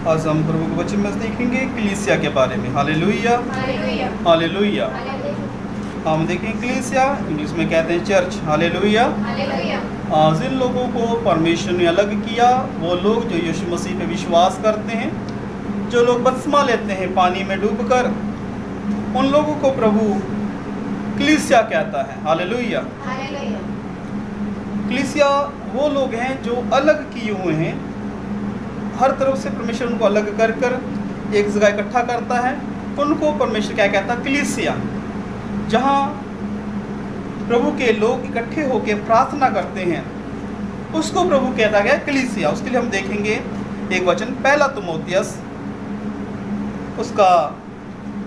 आज हम प्रभु के वचन में देखेंगे कलीसिया के बारे में। Hallelujah hallelujah. हम देखें कलीसिया, इंग्लिश में कहते हैं चर्च। हालेलुया। जिन लोगों को परमेश्वर ने अलग किया, वो लोग जो यीशु मसीह पे विश्वास करते हैं, जो लोग बपतिस्मा लेते हैं पानी में डूबकर, उन लोगों को प्रभु कलीसिया कहता है। हालेलुया। कलीसिया वो लोग हैं जो अलग किए हुए हैं, हर तरफ से परमेश्वर उनको अलग कर कर एक जगह इकट्ठा करता है। उनको परमेश्वर क्या कहता है? कलीसिया। जहाँ प्रभु के लोग इकट्ठे होकर प्रार्थना करते हैं, उसको प्रभु कहता गया कलीसिया। उसके लिए हम देखेंगे एक वचन, पहला तिमोथियस उसका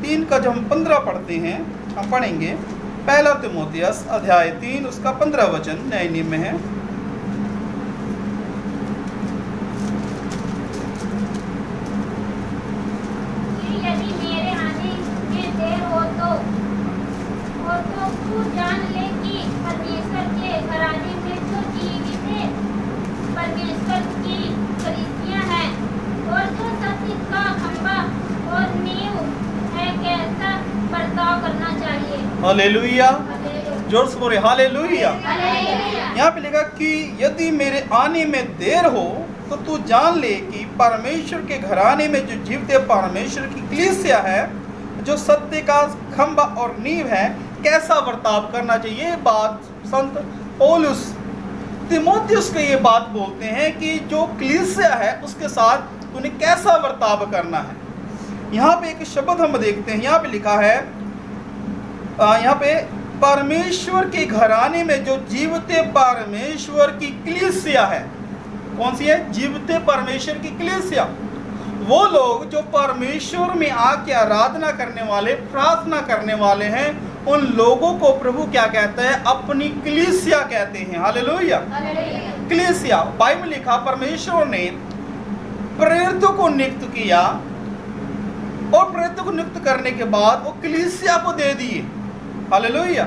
3 का, जब हम 15 पढ़ते हैं, हम पढ़ेंगे पहला तिमोथियस अध्याय 3 उसका 15 वचन नए नियम में है। हालेलुया। जोर से बोले हालेलुया। यहाँ पे लिखा कि यदि मेरे आने में देर हो तो तू जान ले कि परमेश्वर के घराने में जो जीवते परमेश्वर की कलीसिया है, जो सत्य का खंभा और नींव है, कैसा बर्ताव करना चाहिए। ये बात संत पौलुस तिमोथियस को ये बात बोलते हैं कि जो कलीसिया है उसके साथ उन्हें कैसा बर्ताव करना है। यहाँ पे एक शब्द हम देखते हैं, यहाँ पे लिखा है, यहाँ पे परमेश्वर के घराने में जो जीवते परमेश्वर की कलीसिया है। कौन सी है? जीवते परमेश्वर की कलीसिया। वो लोग जो परमेश्वर में आके आराधना करने वाले, प्रार्थना करने वाले हैं, उन लोगों को प्रभु क्या कहता है? अपनी कलीसिया कहते हैं। हालेलुया। कलीसिया, बाइबल लिखा परमेश्वर ने प्रेरितों को नियुक्त किया और प्रेरितों को नियुक्त करने के बाद वो कलीसिया को दे दिए। हालेलुया।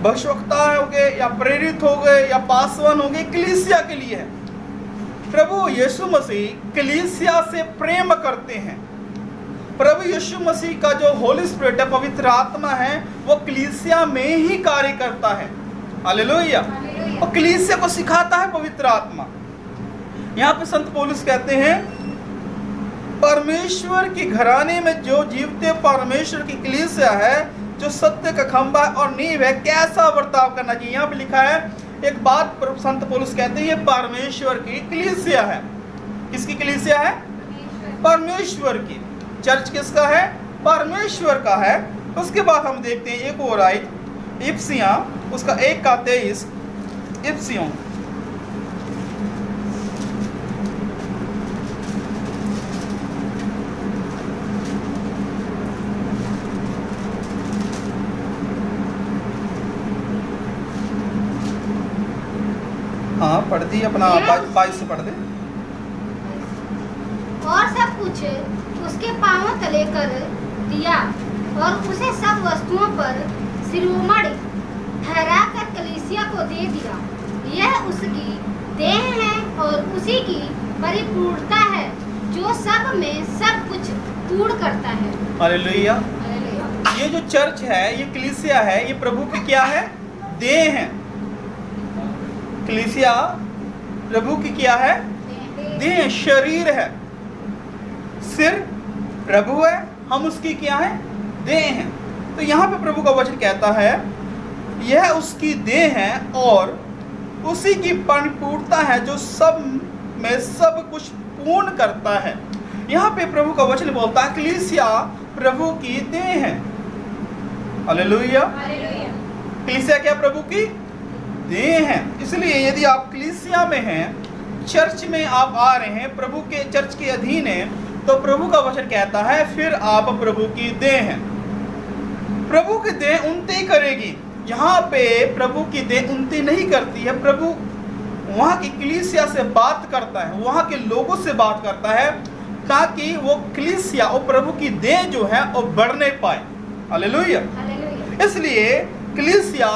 भविष्यवक्ता हो गए या प्रेरित हो गए या पासवान हो गए, कलीसिया के लिए है। प्रभु यीशु मसीह कलीसिया से प्रेम करते हैं। प्रभु यीशु मसीह का जो होली स्पिरिट है, पवित्र आत्मा है, वो कलीसिया में ही कार्य करता है। हालेलुया। और कलीसिया को सिखाता है पवित्र आत्मा। यहाँ पे संत पौलुस कहते हैं परमेश्वर के घराने में जो जीवते परमेश्वर की कलीसिया है, जो सत्य का खंभा और नींव है, कैसा बर्ताव करना चाहिए। यहाँ पे लिखा है एक बात, संत पौलुस कहते हैं ये परमेश्वर की कलीसिया है। किसकी कलीसिया है? परमेश्वर की। चर्च किसका है? परमेश्वर का है। उसके बाद हम देखते हैं एक और आयत, इफिसियों उसका 1 का 23। इफिसियों हाँ पढ़ दी, अपना 22 से पढ़ दे। और सब कुछ उसके पांवों तले कर दिया और उसे सब वस्तुओं पर शिरोमणि ठहरा कर कलीसिया को दे दिया। यह उसकी देह है और उसी की परिपूर्णता है, जो सब में सब कुछ पूर्ण करता है। हालेलुया। ये जो चर्च है, ये कलीसिया है, ये प्रभु की क्या है? देह है। कलीसिया प्रभु की क्या है? देह, शरीर है। सिर प्रभु है, हम उसकी क्या है? देह हैं। तो यहाँ पे प्रभु का वचन कहता है यह उसकी देह है और उसी की परिपूर्णता है, जो सब में सब कुछ पूर्ण करता है। यहाँ पे प्रभु का वचन बोलता है कलीसिया प्रभु की देह है। हालेलुया। कलीसिया क्या? प्रभु की देह है। इसलिए यदि आप कलीसिया में हैं, चर्च में आप आ रहे हैं, प्रभु के चर्च के अधीन हैं, तो प्रभु का वचन कहता है फिर आप प्रभु की देह हैं। प्रभु की देह उन्नति करेगी। यहाँ पे प्रभु की देह उन्नति नहीं करती है। प्रभु वहाँ की कलीसिया से बात करता है, वहाँ के लोगों से बात करता है, ताकि वो कलीसिया और प्रभु की देह जो है वो बढ़ने पाए। हालेलुया। इसलिए कलीसिया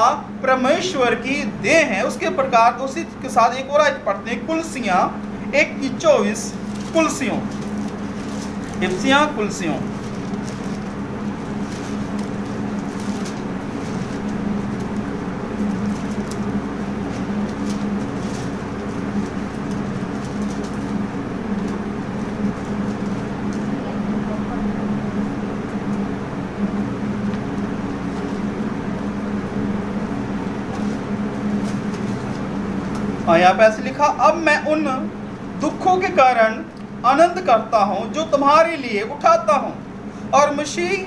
परमेश्वर की देह है। उसके प्रकार उसी के साथ एक और आयत पढ़ते हैं, कुलसियाँ 1 की 24। कुलसियों, इफिसियां कुलसियों। यहाँ पे ऐसे लिखा, अब मैं उन दुखों के कारण आनंद करता हूँ जो तुम्हारे लिए उठाता हूँ, और मसीह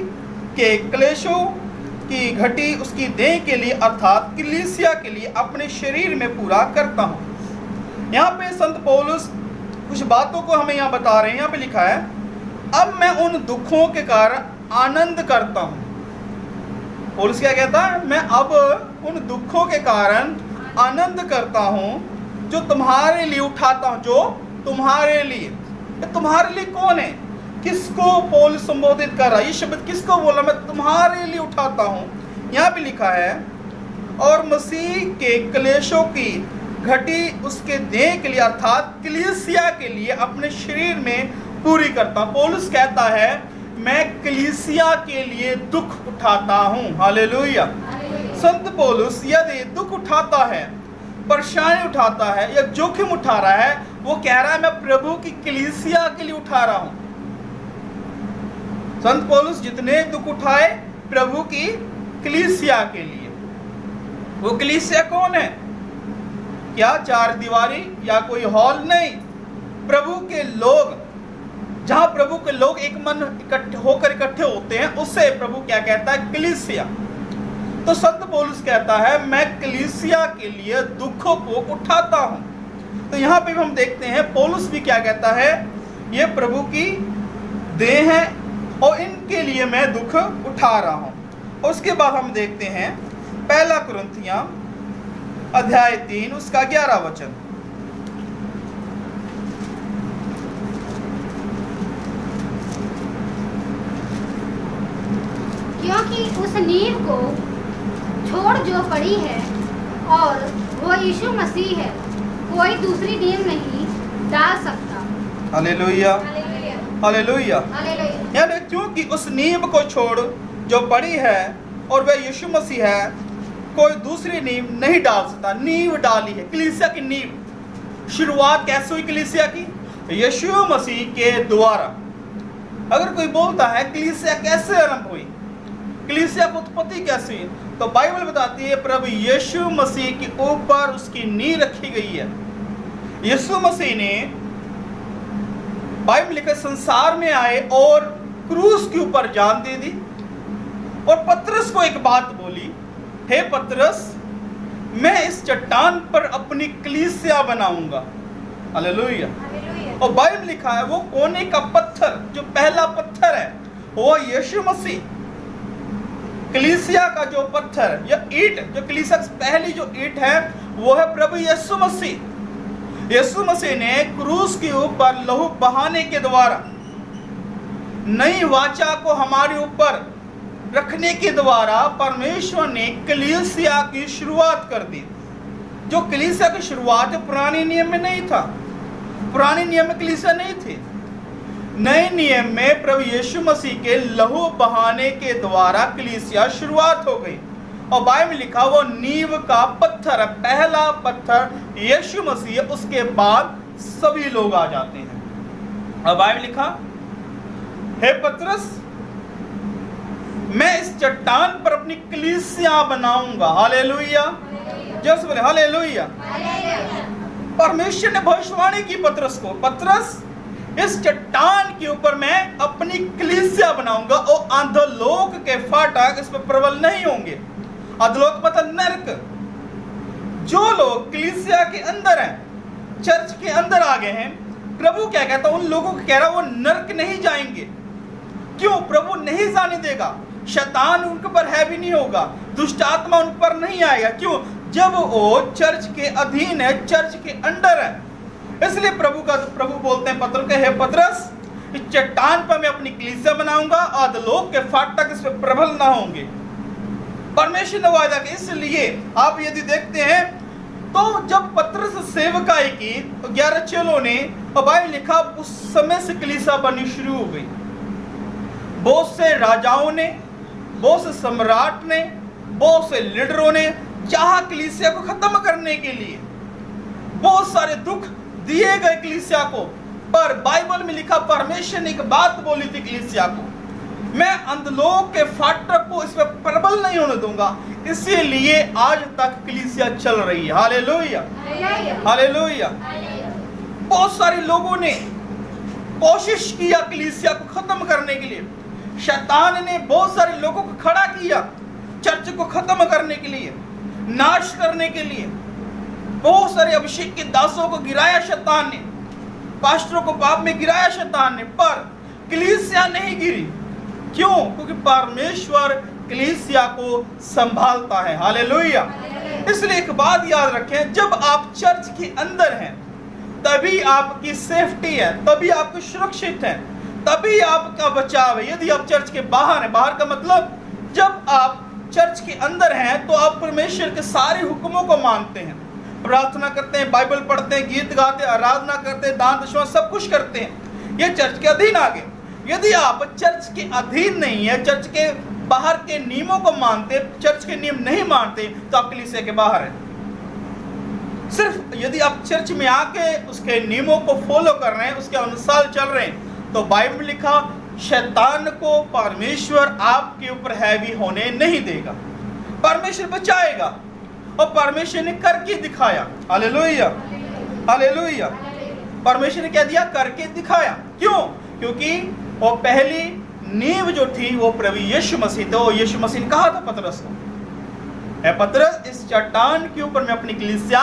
के क्लेशों की घटी उसकी देह के लिए अर्थात कलीसिया के लिए अपने शरीर में पूरा करता हूँ। यहाँ पे संत पौलुस कुछ बातों को हमें यहाँ बता रहे हैं। यहाँ पे लिखा है, अब मैं उन दुखों के कारण आनंद करता हूँ। पौलुस क्या कहता है? मैं अब उन दुखों के कारण आनंद करता हूँ जो तुम्हारे लिए उठाता हूँ, जो तुम्हारे लिए। तुम्हारे लिए कौन है? किसको पौलुस संबोधित कर रहा है? ये शब्द किसको बोला? मैं तुम्हारे लिए उठाता हूँ। यहाँ पे लिखा है, और मसीह के क्लेशों की घटी उसके देह के लिए अर्थात कलीसिया के लिए अपने शरीर में पूरी करता हूँ। पौलुस कहता है, मैं कलीसिया के लिए दुख उठाता हूँ। हालेलुया। संत पौलुस यदि दुख उठाता है, परेशानी उठाता है या जोखिम उठा रहा है, वो कह रहा है मैं प्रभु की कलीसिया के लिए उठा रहा हूं। संत पौलुस जितने दुख उठाए प्रभु की कलीसिया के लिए। वो कलीसिया कौन है? क्या चार दीवारी या कोई हॉल? नहीं, प्रभु के लोग, जहां प्रभु के लोग एक मन होकर इकट्ठे होते हैं, उससे प्रभु क्या कहता है? कलीसिया। तो संत पौलुस कहता है, मैं कलीसिया के लिए दुखों को उठाता हूं। तो यहाँ पे भी हम देखते हैं पौलुस भी क्या कहता है, ये प्रभु की देह है और इनके लिए मैं दुख उठा रहा हूं। और उसके बाद हम देखते हैं पहला कुरिन्थियां अध्याय 3 उसका 11 वचन। क्योंकि उस नींव को छोड़ जो पड़ी है और वो यीशु मसीह है, कोई दूसरी नींव नहीं डाल सकता। Hallelujah, hallelujah. हालेलुया। यानी क्योंकि उस नींव को छोड़ जो पड़ी है और वह यीशु मसीह है, कोई दूसरी नींव नहीं डाल सकता। नींव डाली है, कलीसिया की नींव। शुरुआत कैसे हुई कलीसिया की? यीशु मसीह के द्वारा। अगर कोई बोलता है कलीसिया कैसे आरंभ हुई, कलीसिया की उत्पत्ति कैसी हुई, तो बाइबल बताती है प्रभु यीशु मसीह के ऊपर उसकी नींव रखी गई है। यीशु मसीह ने, बाइबल लिखा, संसार में आए और क्रूस के ऊपर जान दे दी और पतरस को एक बात बोली, हे पतरस, मैं इस चट्टान पर अपनी कलीसिया बनाऊंगा। हालेलुया। और बाइबल लिखा है वो कोने का पत्थर, जो पहला पत्थर है वो यीशु मसीह। कलीसिया का जो पत्थर या ईंट, जो कलीसिया की पहली जो ईंट है वो है प्रभु यीशु मसीह। यीशु मसीह ने क्रूस के ऊपर लहू बहाने के द्वारा नई वाचा को हमारे ऊपर रखने के द्वारा परमेश्वर ने कलीसिया की शुरुआत कर दी। जो कलीसिया की शुरुआत पुराने नियम में नहीं था, पुराने नियम में कलीसिया नहीं थी। नए नियम में प्रभु यीशु मसीह के लहू बहाने के द्वारा कलीसिया शुरुआत हो गई। और बाइबल में लिखा वो नींव का पत्थर है, पहला पत्थर यीशु मसीह, उसके बाद सभी लोग आ जाते हैं। और बाइबल लिखा, हे पतरस, मैं इस चट्टान पर अपनी कलीसिया बनाऊंगा। हालेलुया। जैसे बोले हालेलुया। परमेश्वर ने भविष्यवाणी की पतरस को, पतरस, इस चट्टान के ऊपर मैं अपनी कलीसिया बनाऊंगा और अधोलोक के फाटक इस पर प्रबल नहीं होंगे। अधोलोक मतलब नरक। जो लोग कलीसिया के अंदर हैं, चर्च के अंदर आ गए हैं, प्रभु क्या कहता है, उन लोगों को कह रहा है वो नरक नहीं जाएंगे। क्यों? प्रभु नहीं जाने देगा। शैतान उनके पर है भी नहीं होगा, दुष्ट आत्मा उन पर नहीं आएगा। क्यों? जब वो चर्च के अधीन है, चर्च के अंडर है। इसलिए प्रभु बोलते हैं पत्र के, हे पतरस, इस चट्टान पर मैं अपनी कलीसिया बनाऊंगा, अधोलोक के फाटक इस पर प्रबल ना होंगे। परमेश्वर ने वादा किया। इसलिए आप यदि देखते हैं तो जब पतरस सेवकाई की 11 चेलों ने, और बाइबल लिखा उस समय से कलीसिया बननी शुरू हो गई। बहुत से राजाओं ने, बहुत से सम्राट ने, बहुत से लीडरों ने चाहा कलीसिया को खत्म करने के लिए, बहुत सारे दुख दिए गए कलीसिया को, पर बाइबल में लिखा परमेश्वर ने एक बात बोली थी कलीसिया को, मैं अंधलोक के फाटक को इस पर प्रबल नहीं होने दूंगा। इसीलिए आज तक कलीसिया चल रही है। Hallelujah, hallelujah. बहुत सारे लोगों ने कोशिश किया कलीसिया को खत्म करने के लिए। शैतान ने बहुत सारे लोगों को खड़ा किया चर्च को खत्म करने के लिए, नाश करने के लिए। बहुत सारे अभिषेक के दासों को गिराया शैतान ने, पास्टरों को पाप में गिराया शैतान ने, पर कलीसिया नहीं गिरी। क्यों? क्योंकि परमेश्वर कलीसिया को संभालता है। हालेलुया। इसलिए एक बात याद रखें, जब आप चर्च के अंदर हैं तभी आपकी सेफ्टी है, तभी आपको सुरक्षित है, तभी आपका बचाव है। यदि आप चर्च के बाहर हैं, बाहर का मतलब जब आप चर्च के अंदर हैं तो आप परमेश्वर के सारे हुक्मों को मानते हैं, प्रार्थना करते हैं, बाइबल पढ़ते हैं, गीत गाते हैं, आराधना करते हैं, दान दक्षिणा सब कुछ करते हैं। ये चर्च के अधीन आ गए। यदि आप चर्च के अधीन नहीं है, चर्च के बाहर के नियमों को मानते, चर्च के नियम नहीं मानते, तो आप कलीसिया के बाहर हैं। सिर्फ यदि आप चर्च में आके उसके नियमों को फॉलो कर रहे हैं, उसके अनुसार चल रहे हैं, तो बाइबल में लिखा शैतान को परमेश्वर आपके ऊपर हैवी होने नहीं देगा, परमेश्वर बचाएगा। और परमेश्वर ने करके दिखाया। Hallelujah, hallelujah. परमेश्वर ने क्या दिया? करके दिखाया। क्यों? क्योंकि वो पहली नींव जो थी वो प्रभु यीशु मसीह थे। वो यीशु मसीह ने कहा था पतरस को, ए पतरस, इस चट्टान के ऊपर मैं अपनी कलीसिया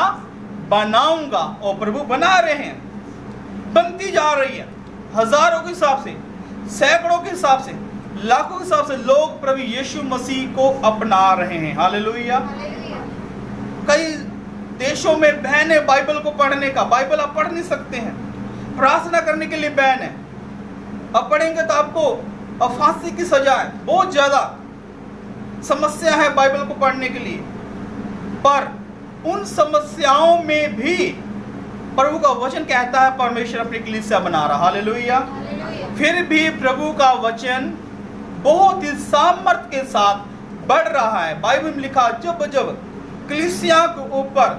बनाऊंगा। और प्रभु बना रहे हैं, बनती जा रही है। हजारों के हिसाब से, सैकड़ों के हिसाब से, लाखों के हिसाब से लोग प्रभु यीशु मसीह को अपना रहे हैं। हालेलुया। कई देशों में बैन है बाइबल को पढ़ने का। बाइबल आप पढ़ नहीं सकते हैं, प्रार्थना करने के लिए बैन है। अब पढ़ेंगे तो आपको फांसी की सजा है। बहुत ज्यादा समस्या है बाइबल को पढ़ने के लिए। पर उन समस्याओं में भी प्रभु का वचन कहता है परमेश्वर अपनी कलीसिया बना रहा। हालेलुया। फिर भी प्रभु का वचन बहुत ही सामर्थ्य के साथ बढ़ रहा है। बाइबल में लिखा, जब जब कलीसिया के ऊपर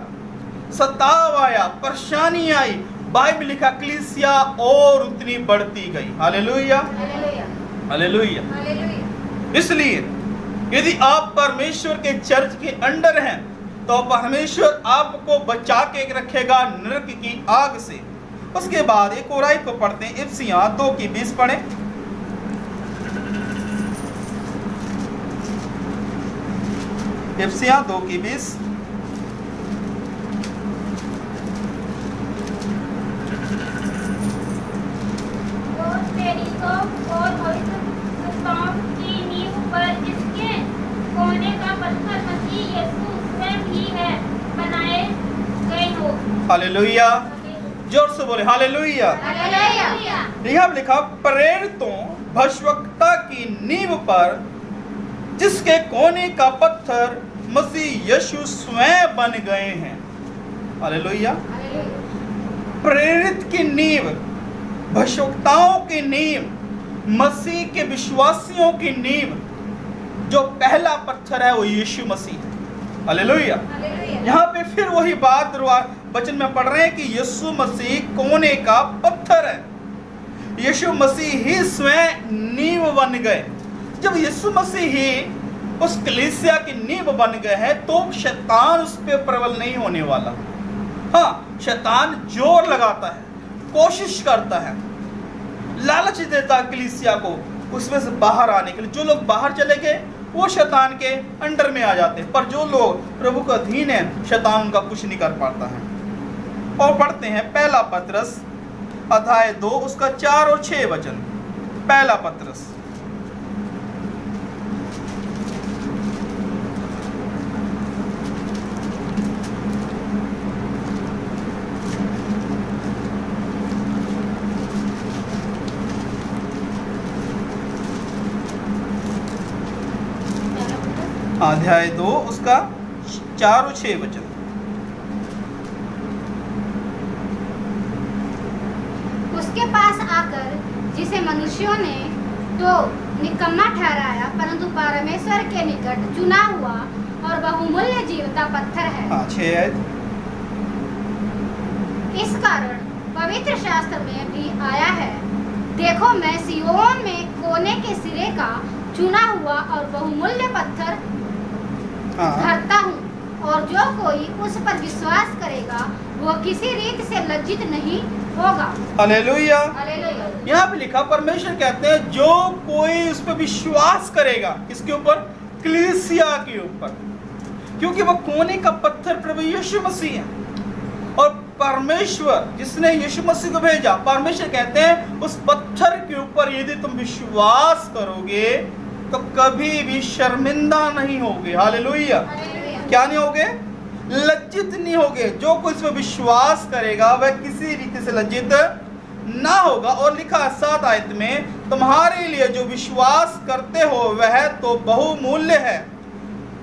सताव आया, परेशानी आई, बाइबल लिखा कलीसिया और उतनी बढ़ती गई। Hallelujah, hallelujah. इसलिए यदि आप परमेश्वर के चर्च के अंडर हैं तो परमेश्वर आपको बचा के रखेगा नरक की आग से। उसके बाद एक और आयत को पढ़ते हैं, इफिसियों 2:20 पढ़ें। इफिसियों 2:20। और भविष्यवक्ताओं की नींव पर जिसके कोने का पत्थर मसीह यीशु स्वयं ही है, बनाए गए हो। हालेलुया। जोर से बोले हालेलुया। यहाँ लिखा, प्रेरितों भविष्यवक्ता की नींव पर जिसके कोने का पत्थर मसीह यीशु स्वयं बन गए हैं। हालेलुया। प्रेरित की नींव, भविष्यवक्ताओं की नींव, मसीह के विश्वासियों की नींव, जो पहला पत्थर है वो यीशु मसीह है। हालेलुया। यहाँ पे फिर वही बात वचन में पढ़ रहे हैं कि यीशु मसीह कोने का पत्थर है। यीशु मसीह ही स्वयं नींव बन गए। जब यीशु मसीह ही उस कलीसिया की नींव बन गए हैं तो शैतान उस पर प्रबल नहीं होने वाला। हाँ, शैतान जोर लगाता है, कोशिश करता है, लालच देता है कलीसिया को उसमें से बाहर आने के लिए। जो लोग बाहर चले गए वो शैतान के अंडर में आ जाते हैं, पर जो लोग प्रभु का अधीन है शैतान उनका कुछ नहीं कर पाता है। और पढ़ते हैं पहला पतरस अध्याय 2 उसका 4 और 6 वचन। पहला पतरस अध्याय 2 उसका 4 और 6 वचन। उसके पास आकर जिसे मनुष्यों ने तो निकम्मा ठहराया, परंतु परमेश्वर के निकट चुना हुआ और बहुमूल्य जीवता पत्थर है। हाँ, 6 आयत। इस कारण पवित्र शास्त्र में भी आया है, देखो मैं सिय्योन में कोने के सिरे का चुना हुआ और बहुमूल्य पत्थर हाँ, धरता हूँ, और जो कोई उस पर विश्वास करेगा वो किसी रीति से लज्जित नहीं होगा। हालेलुया। हालेलुया। यहाँ पे लिखा, परमेश्वर कहते हैं जो कोई उस पर विश्वास करेगा, किसके ऊपर? कलीसिया के ऊपर, क्योंकि वो कोने का पत्थर प्रभु यीशु मसीह है। और परमेश्वर जिसने यीशु मसीह को भेजा, परमेश्वर कहते हैं उस पत्थर के ऊपर यदि तुम विश्वास करोगे तो कभी भी शर्मिंदा नहीं होगे। हालेलुया। क्या नहीं होगे? लज्जित नहीं होगे। जो कोई इस पर विश्वास करेगा वह किसी रीति से लज्जित ना होगा। और लिखा 7 आयत में, तुम्हारे लिए जो विश्वास करते हो वह तो बहुमूल्य है,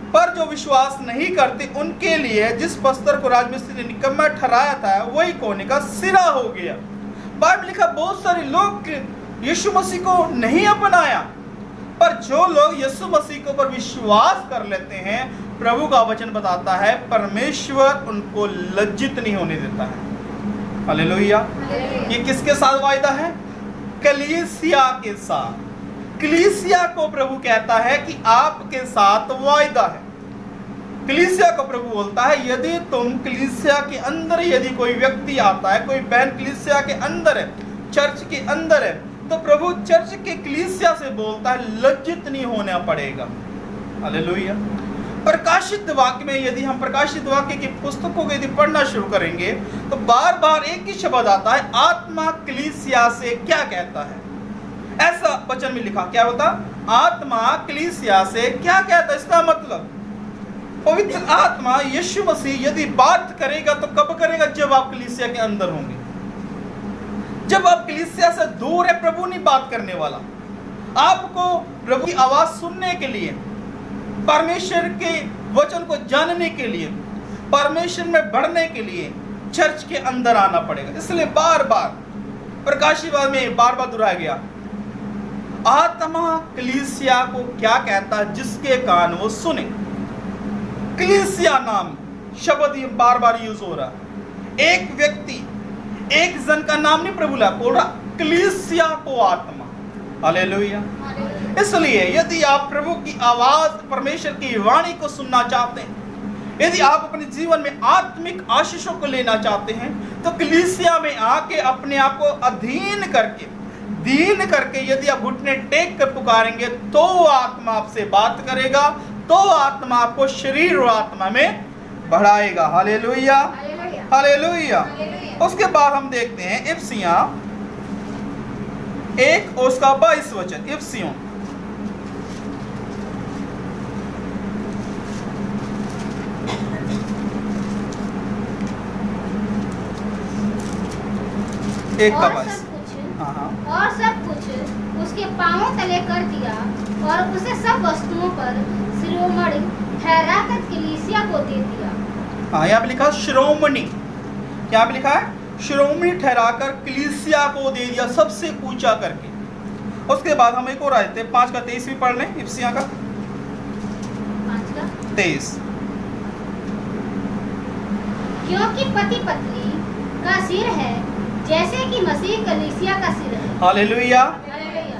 पर जो विश्वास नहीं करते उनके लिए जिस पत्थर को राजमिस्त्री ने निकम्मा ठहराया था वही कोने का सिरा हो गया। बाइबल लिखा, बहुत सारे लोग यीशु मसीह को नहीं अपनाया, पर जो लोग यीशु मसीह के ऊपर विश्वास कर लेते हैं, प्रभु का वचन बताता है परमेश्वर उनको लज्जित नहीं होने देता है। हालेलुया। ये किसके साथ वायदा है? कलीसिया के साथ। कलीसिया को प्रभु कहता है कि आपके साथ वायदा है। कलीसिया को प्रभु बोलता है यदि तुम कलीसिया के अंदर, यदि कोई व्यक्ति आता है, कोई बहन कलीसिया के अंदर है, चर्च के अंदर है, तो प्रभु चर्च के कलीसिया से बोलता है लज्जित नहीं होना पड़ेगा। हालेलुया। प्रकाशित वाक्य में यदि हम प्रकाशित वाक्य की पुस्तकों को यदि पढ़ना शुरू करेंगे तो बार बार एक ही शब्द आता है, आत्मा कलीसिया से क्या कहता है। ऐसा वचन में लिखा, क्या होता? आत्मा कलीसिया से क्या कहता है। इसका मतलब पवित्र आत्मा यीशु मसीह यदि बात करेगा तो कब करेगा? जब आप कलीसिया के अंदर होंगे। जब आप कलीसिया से दूर है, प्रभु नहीं बात करने वाला। आपको प्रभु की आवाज सुनने के लिए, परमेश्वर के वचन को जानने के लिए, परमेश्वर में बढ़ने के लिए चर्च के अंदर आना पड़ेगा। इसलिए बार बार प्रकाशित में बार बार दोहराया गया, आत्मा कलीसिया को क्या कहता है, जिसके कान वो सुने। कलीसिया नाम शब्द ये बार बार यूज हो रहा है। एक व्यक्ति, एक जन का नाम नहीं प्रभु बोल रहा, कलीसिया को आत्मा। हालेलुया। इसलिए यदि आप प्रभु की आवाज, परमेश्वर की वाणी को सुनना चाहते हैं, यदि आप अपने जीवन में आत्मिक आशीषों को लेना चाहते हैं, तो कलीसिया में आके अपने आप को अधीन करके, दीन करके यदि आप घुटने टेक कर पुकारेंगे तो आत्मा आपसे बात करेगा, तो आत्मा आपको शरीर और आत्मा में बढ़ाएगा। हालेलुया। हालेलुया। उसके बाद हम देखते हैं इफिसियों 1 और उसका 22 वचन। इफिसियों एक का 22। और सब कुछ उसके पांवों तले कर दिया और उसे सब वस्तुओं पर शिरोमणि ठहराकर कलीसिया को दे दिया। हाँ, यहाँ पे लिखा शिरोमणि, यहाँ पे लिखा है शिरोमणि ठहराकर कलीसिया को दे दिया, सबसे ऊंचा करके। उसके बाद हम एक और आए थे 5 का 23 भी पढ़ लें, इफिसियों का 5 का 23। क्योंकि पति पत्नी का सिर है जैसे कि मसीह कलीसिया का सिर है। हालेलुया। हालेलुया।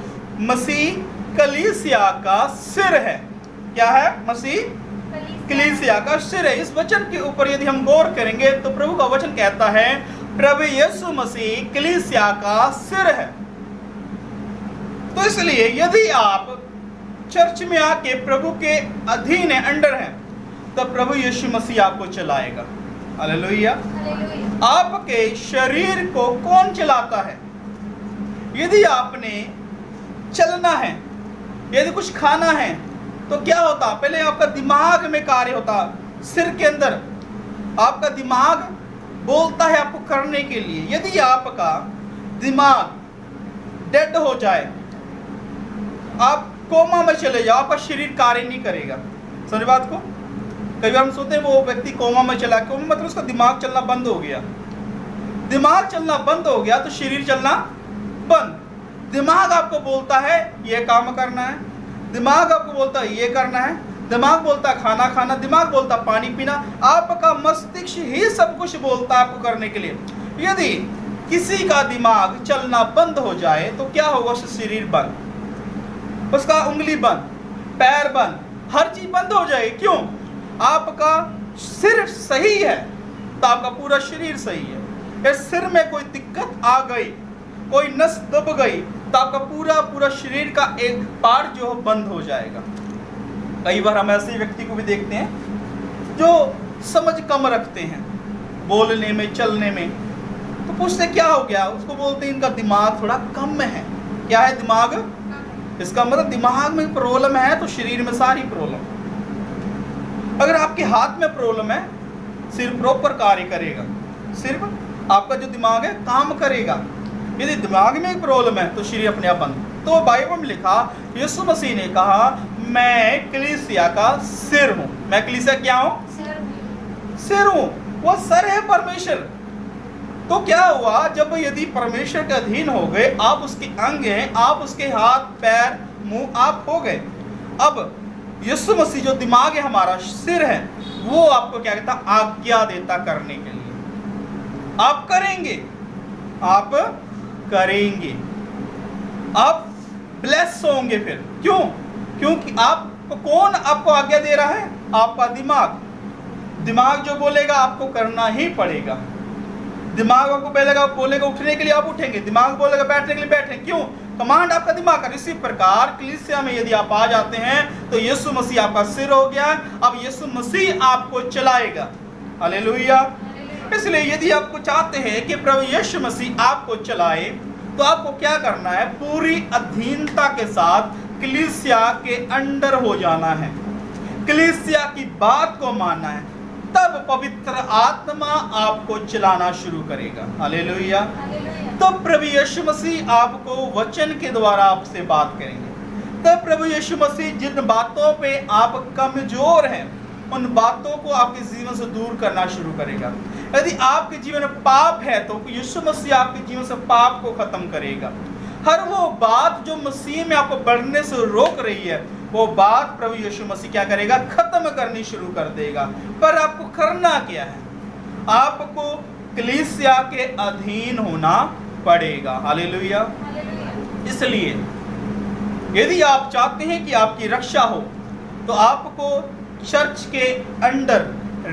मसीह कलीसिया का सिर है। क्या है? मसीह कलीसिया का सिर है। इस वचन के ऊपर यदि हम गौर करेंगे तो प्रभु का वचन कहता है प्रभु यीशु मसीह कलीसिया का सिर है। तो इसलिए यदि आप चर्च में आके प्रभु के अधीन है, अंडर है, तो प्रभु यीशु मसीह आपको चलाएगा। हालेलुया। आपके शरीर को कौन चलाता है? यदि आपने चलना है, यदि कुछ खाना है, तो क्या होता? पहले आपका दिमाग में कार्य होता, सिर के अंदर आपका दिमाग बोलता है आपको करने के लिए। यदि आपका दिमाग डेड हो जाए, आप कोमा में चले जाओ, आपका शरीर कार्य नहीं करेगा। समझ बात को? कई बार हम सोचते हैं वो व्यक्ति कोमा में चला, कोमा मतलब उसका दिमाग चलना बंद हो गया। दिमाग चलना बंद हो गया तो शरीर चलना बंद। दिमाग आपको बोलता है ये काम करना है, दिमाग आपको बोलता है ये करना है, दिमाग बोलता है खाना खाना, दिमाग बोलता है पानी पीना। आपका मस्तिष्क ही सब कुछ बोलता है आपको करने के लिए। यदि किसी का दिमाग चलना बंद हो जाए तो क्या होगा? उसका शरीर बंद, उसका उंगली बंद, पैर बंद, हर चीज बंद हो जाए। क्यों? आपका सिर सही है तो आपका पूरा शरीर सही है। या सिर में कोई दिक्कत आ गई, कोई नस दब गई तो आपका पूरा शरीर का एक पार्ट जो है बंद हो जाएगा। कई बार हम ऐसे व्यक्ति को भी देखते हैं जो समझ कम रखते हैं बोलने में, चलने में, तो पूछते क्या हो गया? उसको बोलते हैं इनका दिमाग थोड़ा कम है। क्या है? दिमाग। इसका मतलब दिमाग में प्रॉब्लम है तो शरीर में सारी प्रॉब्लम। अगर आपके हाथ में प्रॉब्लम है, सिर प्रॉपर कार्य करेगा, सिर्फ आपका जो दिमाग है काम करेगा। यदि दिमाग में एक प्रॉब्लम है तो शरीर अपने आप बंद। तो बाइबल में लिखा, यीशु मसीह ने कहा मैं कलीसिया का सिर हूं। मैं कलीसिया क्या हूं? सिर हूं। वो सर है परमेश्वर। तो क्या हुआ? जब यदि परमेश्वर के अधीन हो गए, आप उसके अंग हैं, आप उसके हाथ पैर मुंह आप हो गए। अब यीशु मसीह जो दिमाग है, हमारा सिर है, वो आपको क्या कहता? आज्ञा देता करने के लिए। आप करेंगे, आप करेंगे, आप ब्लेस होंगे। फिर क्यों? क्योंकि आपको कौन आपको आज्ञा दे रहा है? आपका दिमाग। दिमाग जो बोलेगा आपको करना ही पड़ेगा। दिमाग आपको बोलेगा उठने के लिए आप उठेंगे, दिमाग बोलेगा बैठने के लिए बैठेंगे। क्यों? कमांड आपका दिमाग का। इसी प्रकार कलीसिया में यदि आप आ जाते हैं तो यीशु मसीह आपका सिर हो गया। अब यीशु मसीह आपको चलाएगा। हालेलुया। इसलिए यदि आपको चाहते हैं कि प्रभु यीशु मसीह आपको चलाए तो आपको क्या करना है? पूरी अधीनता के साथ कलीसिया के अंडर हो जाना है, कलीसिया की बात को मानना है। तब पवित्र आत्मा आपको चलाना शुरू करेगा। हालेलुया। तब प्रभु यीशु मसीह आपको वचन के द्वारा आपसे बात करेंगे। तब प्रभु यीशु मसीह जिन बातों पे आप कमजोर हैं उन बातों को आपके जीवन से दूर करना शुरू करेगा। यदि आपके जीवन में पाप है तो यीशु मसीह आपके जीवन से पाप को खत्म करेगा। हर वो बात जो मसीह में आपको बढ़ने से रोक रही है, वो बात प्रभु यीशु मसीह क्या करेगा? खत्म करनी शुरू कर देगा। पर आपको करना क्या है? आपको कलीसिया के अधीन होना पड़ेगा। हालेलुया। इसलिए यदि आप चाहते हैं कि आपकी रक्षा हो तो आपको चर्च के अंडर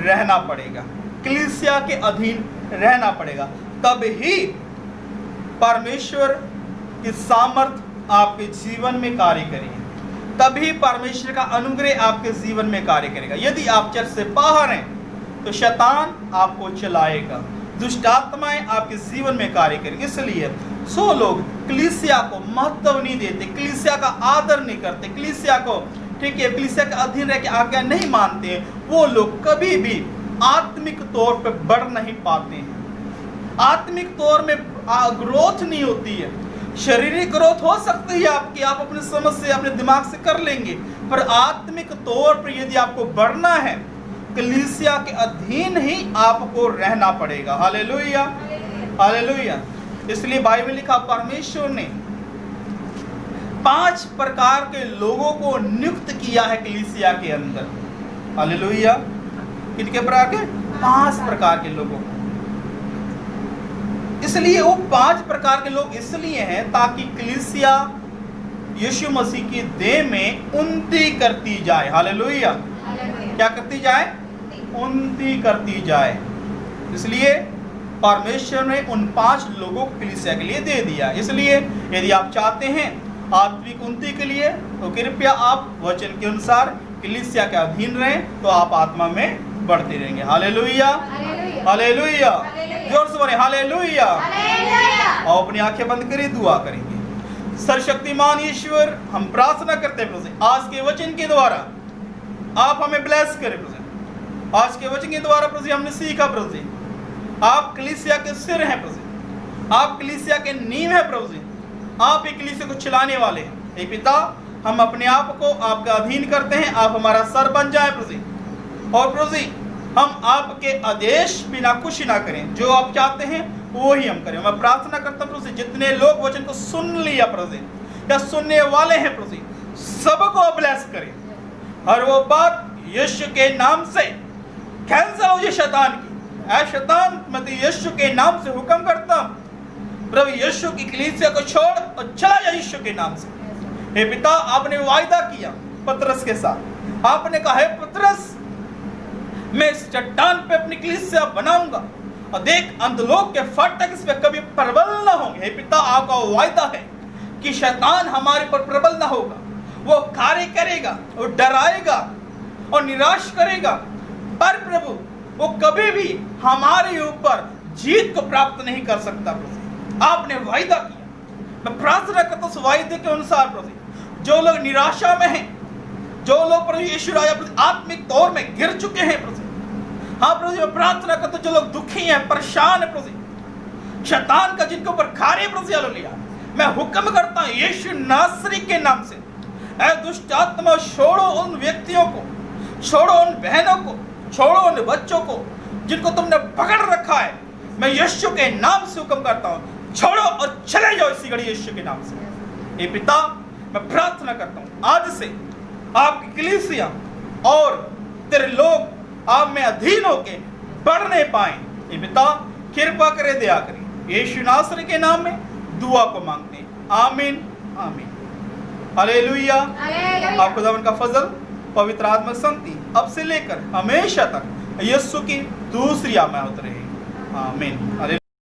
रहना पड़ेगा, कलीसिया के अधीन रहना पड़ेगा। तब ही परमेश्वर की सामर्थ आपके जीवन में कार्य करेगी, तभी परमेश्वर का अनुग्रह आपके जीवन में कार्य करेगा। यदि आप चर्च से बाहर हैं तो शैतान आपको चलाएगा, दुष्ट आत्माएं आपके जीवन में कार्य करेंगे। इसलिए सो लोग कलीसिया को महत्व नहीं देते, कलीसिया का आदर नहीं करते, कलीसिया को ठीक है कलीसिया के अधीन रह के आज्ञा नहीं मानते। वो लोग कभी भी आत्मिक तौर पे बढ़ नहीं पाते हैं, आत्मिक तौर में ग्रोथ नहीं होती है। शारीरिक ग्रोथ हो सकती है आपकी, आप अपने समझ से अपने दिमाग से कर लेंगे, पर आत्मिक तौर पर यदि आपको बढ़ना है कलीसिया के अधीन ही आपको रहना पड़ेगा। Hallelujah, hallelujah. इसलिए बाइबल लिखा परमेश्वर ने 5 प्रकार के लोगों को नियुक्त किया है कलीसिया के अंदर। हालेलुया। किनके प्रकार के? 5 प्रकार के लोगों को। इसलिए वो 5 प्रकार के लोग इसलिए हैं ताकि कलीसिया यीशु मसीह की देह में उन्नति करती जाए। हालेलुया। क्या करती जाए? उन्नति करती जाए। इसलिए परमेश्वर ने उन 5 लोगों को कलीसिया के लिए दे दिया। इसलिए यदि आप चाहते हैं आत्मिक उन्नति के लिए तो कृपया आप वचन के अनुसार कलीसिया के अधीन रहें, तो आप आत्मा में बढ़ते रहेंगे। Hallelujah, hallelujah. जोर से बोले हालेलुया। और अपनी आंखें बंद करें, दुआ करेंगे। सर्वशक्तिमान ईश्वर, हम प्रार्थना करते हैं प्रभु से आज के वचन के द्वारा आप हमें ब्लेस करें प्रभु। आज के वचन के द्वारा प्रभु हमने सीखा प्रभु आप कलीसिया के सिर हैं प्रभु, आप कलीसिया के नींव है प्रभु, आप एक कलीसिया को चलाने वाले हैं। हे पिता, हम अपने आप को आपका अधीन करते हैं, आप हमारा सर बन जाए प्रभु। और प्रभु हम आपके आदेश बिना कुछ ना करें, जो आप चाहते हैं वो ही हम करें। मैं प्रार्थना करता हूँ प्रभु से जितने लोग वचन को सुन लिया प्रभु जी या सुनने वाले हैं प्रभु जी, सबको ब्लेस करें। हर वो बात यीशु के नाम से कैंसल हो जाए शैतान की। ऐ शैतान, मैं तो यीशु के नाम से हुक्म करता हूँ, प्रभु यीशु की कलीसिया को छोड़ और चला जा यीशु के नाम से। हे पिता, आपने वायदा किया पतरस के साथ, आपने कहा है पतरस मैं इस चट्टान पे अपनी कलीसिया बनाऊंगा और देख अंधलोक के फाटक इस पे कभी प्रबल न होंगे। हे पिता, आपका वायदा है कि शैतान हमारे पर प्रबल न होगा, वो कार्य करेगा, वो डराएगा और निराश करेगा, पर प्रभु वो कभी भी हमारे ऊपर जीत को प्राप्त नहीं कर सकता। प्रभु आपने वायदा किया, मैं प्रार्थना करता हूं उस वायदे के अनुसार प्रभु जो लोग निराशा में हैं, जो लोग प्रभु यीशु राजा आत्मिक तौर में गिर चुके हैं प्रभु, हाँ प्रभु मैं प्रार्थना करता हूं जो लोग दुखी हैं, परेशान है प्रभु, शैतान का जिनके ऊपर कार्य प्रभु हालेलुया, मैं हुक्म करता हूं यीशु नासरी के नाम से, ऐ दुष्ट आत्मा छोड़ो उन व्यक्तियों को, छोड़ो उन बहनों को, छोड़ो उन बच्चों को जिनको तुमने पकड़ रखा है। मैं यीशु के नाम से हुक्म करता हूं, छोड़ो और चले जाओ इसी घड़ी यीशु के नाम से। हे पिता, मैं प्रार्थना करता हूं आज से आपकी कलीसिया और तेरे लोग आप में अधीन होके बढ़ने पाए। हे पिता, कृपा करे, दया करे, यीशु नासरी के नाम में दुआ को मांगते हैं, आमीन आमीन हालेलुया। आप खुदावन का फजल, पवित्र आत्मा संगति अब से लेकर हमेशा तक यीशु की दूसरी आमद रहे, आमीन।